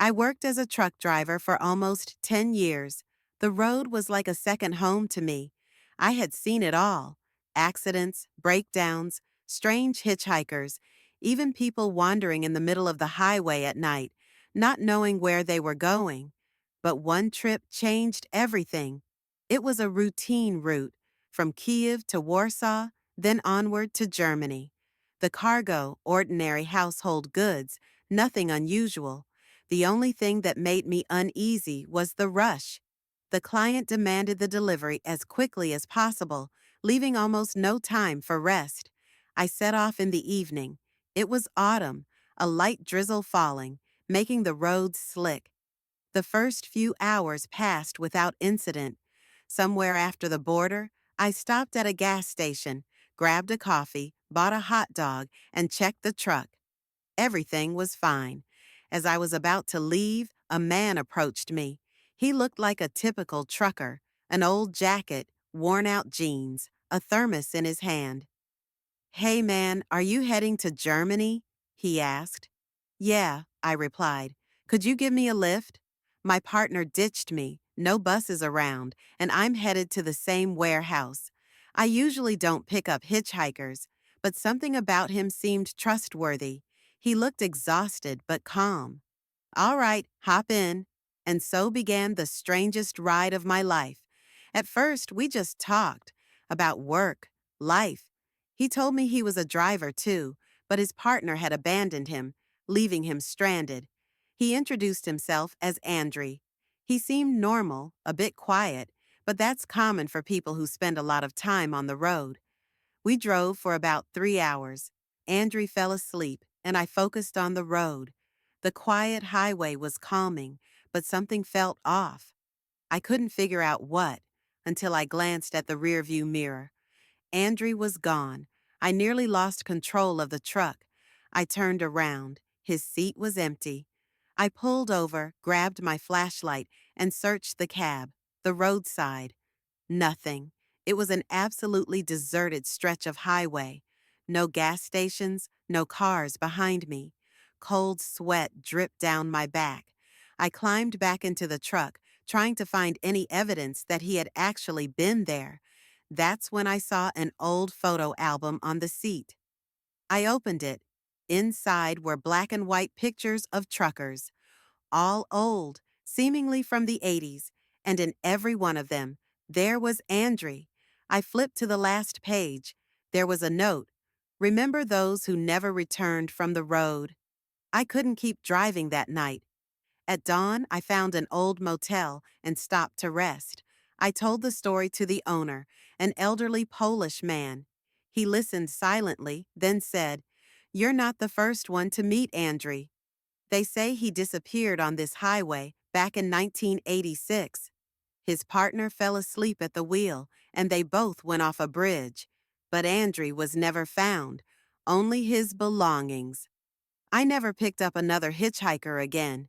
I worked as a truck driver for almost 10 years. The road was like a second home to me. I had seen it all: accidents, breakdowns, strange hitchhikers, even people wandering in the middle of the highway at night, not knowing where they were going. But one trip changed everything. It was a routine route from Kiev to Warsaw, then onward to Germany. The cargo, ordinary household goods, nothing unusual. The only thing that made me uneasy was the rush. The client demanded the delivery as quickly as possible, leaving almost no time for rest. I set off in the evening. It was autumn, a light drizzle falling, making the roads slick. The first few hours passed without incident. Somewhere after the border, I stopped at a gas station, grabbed a coffee, bought a hot dog, and checked the truck. Everything was fine. As I was about to leave, a man approached me. He looked like a typical trucker: an old jacket, worn out jeans, a thermos in his hand. "Hey man, are you heading to Germany?" he asked. "Yeah," I replied. "Could you give me a lift? My partner ditched me, no buses around, and I'm headed to the same warehouse. I usually don't pick up hitchhikers, but something about him seemed trustworthy. He looked exhausted but calm. All right, hop in." And so began the strangest ride of my life. At first, we just talked about work, life. He told me he was a driver too, but his partner had abandoned him, leaving him stranded. He introduced himself as Andrew. He seemed normal, a bit quiet, but that's common for people who spend a lot of time on the road. We drove for about 3 hours. Andrew fell asleep, and I focused on the road. The quiet highway was calming, but something felt off. I couldn't figure out what until I glanced at the rearview mirror. Andrew was gone. I nearly lost control of the truck. I turned around. His seat was empty. I pulled over, grabbed my flashlight, and searched the cab, the roadside. Nothing. It was an absolutely deserted stretch of highway. No gas stations, no cars behind me. Cold sweat dripped down my back. I climbed back into the truck, trying to find any evidence that he had actually been there. That's when I saw an old photo album on the seat. I opened it. Inside were black and white pictures of truckers, all old, seemingly from the 80s, and in every one of them, there was Andrew. I flipped to the last page. There was a note: "Remember those who never returned from the road." I couldn't keep driving that night. At dawn, I found an old motel and stopped to rest. I told the story to the owner, an elderly Polish man. He listened silently, then said, "You're not the first one to meet Andrew. They say he disappeared on this highway back in 1986. His partner fell asleep at the wheel, and they both went off a bridge. But Andrew was never found, only his belongings." I never picked up another hitchhiker again.